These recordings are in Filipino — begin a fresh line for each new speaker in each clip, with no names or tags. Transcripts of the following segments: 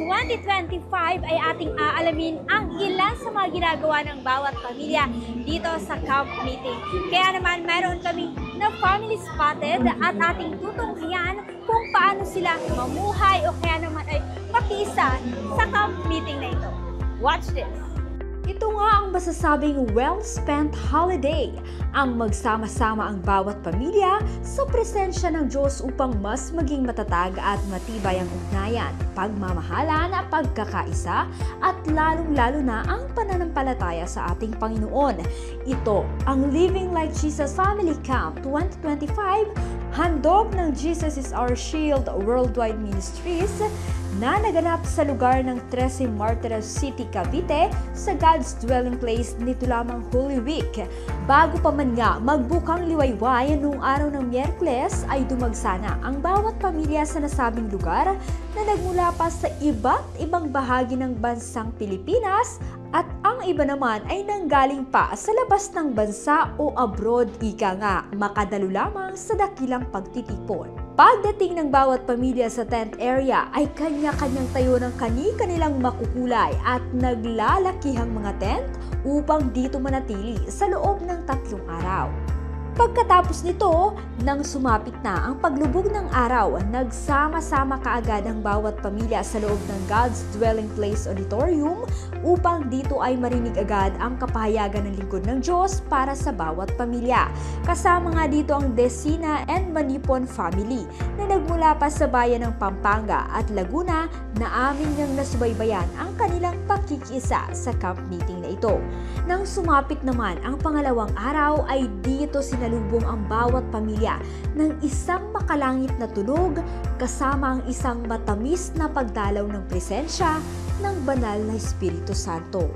2025 ay ating aalamin ang ilan sa mga ginagawa ng bawat pamilya dito sa camp meeting. Kaya naman meron kami na family spotted at ating tutunghayan kung paano sila mamuhay o kaya naman ay makiisa sa camp meeting na ito. Watch this! Ito nga ang masasabing well-spent holiday, ang magsama-sama ang bawat pamilya sa presensya ng Diyos upang mas maging matatag at matibay ang ugnayan, pagmamahalan, pagkakaisa at lalong-lalo na ang pananampalataya sa ating Panginoon. Ito ang Living Like Jesus Family Camp 2025, handog ng Jesus is Our Shield Worldwide Ministries na naganap sa lugar ng 13 Martires City, Cavite sa God's Dwelling Place nito lamang Holy Week. Bago pa man nga magbukang liwayway noong araw ng Miyerkules ay dumagsana ang bawat pamilya sa nasabing lugar na nagmula pa sa iba't ibang bahagi ng bansang Pilipinas at ang iba naman ay nanggaling pa sa labas ng bansa o abroad, ika nga, makadalo lamang sa dakilang pagtitipon. Pagdating ng bawat pamilya sa tent area ay kanya-kanyang tayo ng kani-kanilang makukulay at naglalakihang mga tent upang dito manatili sa loob ng 3 araw. Pagkatapos nito, nang sumapit na ang paglubog ng araw, nagsama-sama kaagad ang bawat pamilya sa loob ng God's Dwelling Place Auditorium upang dito ay marinig agad ang kapahayagan ng lingkod ng Diyos para sa bawat pamilya. Kasama nga dito ang Desina and Manipon family na nagmula pa sa bayan ng Pampanga at Laguna na amin niyang nasubaybayan ang kanilang pakikisa sa camp meeting na ito. Nang sumapit naman ang pangalawang araw ay dito sinalubong ang bawat pamilya ng isang makalangit na tunog kasama ang isang matamis na pagdalaw ng presensya ng banal na Espiritu Santo.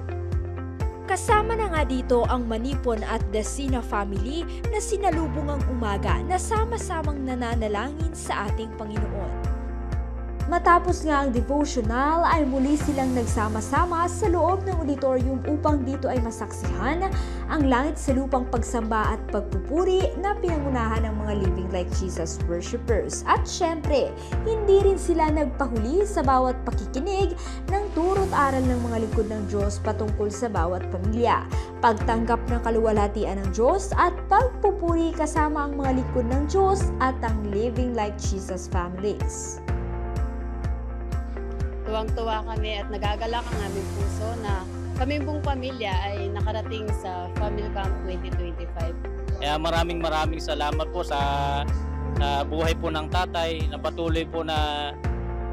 Kasama na nga dito ang Manipon at Desina family na sinalubong ang umaga na sama-samang nananalangin sa ating Panginoon. Matapos nga ang devotional ay muli silang nagsama-sama sa loob ng auditorium upang dito ay masaksihan ang langit sa lupang pagsamba at pagpupuri na pinangunahan ng mga Living Like Jesus worshippers. At syempre, hindi rin sila nagpahuli sa bawat pakikinig ng turo't aral ng mga lingkod ng Diyos patungkol sa bawat pamilya, pagtanggap ng kaluwalhatian ng Diyos at pagpupuri kasama ang mga lingkod ng Diyos at ang Living Like Jesus families.
Tuwang-tuwa kami at nagagalak ang aming puso na kaming buong pamilya ay nakarating sa Family Camp 2025.
Kaya maraming salamat po sa buhay po ng tatay na patuloy po na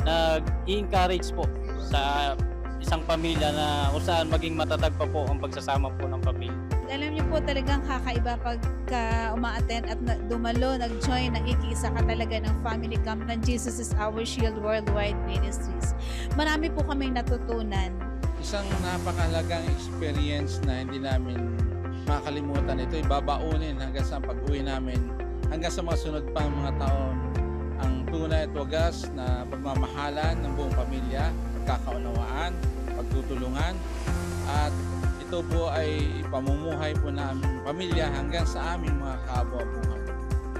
nag-encourage po sa isang pamilya na saan maging matatag pa po ang pagsasama po ng pamilya.
Alam niyo po talagang kakaiba pagka uma-attend at dumalo, nag-join, nakikiisa ka talaga ng family camp ng Jesus is Our Shield Worldwide Ministries. Marami po kaming natutunan.
Isang napakahalagang experience na hindi namin makakalimutan. Ito babaunin hanggang sa pag-uwi namin, hanggang sa mga sunod pang mga taon. Ang tunay at wagas na pagmamahalan ng buong pamilya, pagkakaunawaan, pagtutulungan, at ito po ay pamumuhay po ng pamilya hanggang sa aming mga kabubuhay.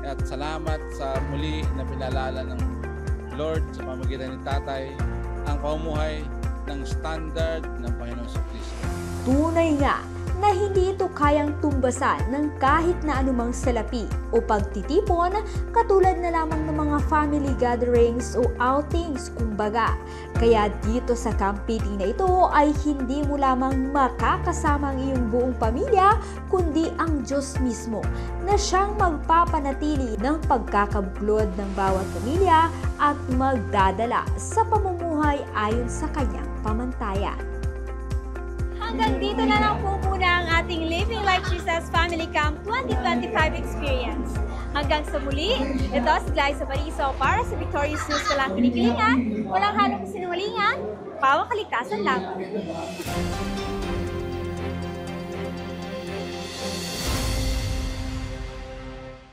At salamat sa muli na pinalala ng Lord sa pamamagitan ni Tatay ang pamumuhay ng standard ng Panginoon sa Kristo.
Tunay nga na hindi ito kayang tumbasan ng kahit na anumang salapi o pagtitipon katulad na lamang ng mga family gatherings o outings kumbaga. Kaya dito sa camp meeting na ito ay hindi mo lamang makakasama ang iyong buong pamilya kundi ang Diyos mismo na siyang magpapanatili ng pagkakabuklod ng bawat pamilya at magdadala sa pamumuhay ayon sa kanyang pamantayan. Hanggang dito na lang po muna ang ating Living Like Jesus Family Camp 2025 experience. Hanggang sa muli, ito si Glyza Bariso para sa Victorious News. Walang kinikilingan, walang halong sinungalingan, pawang kaligtasan lang.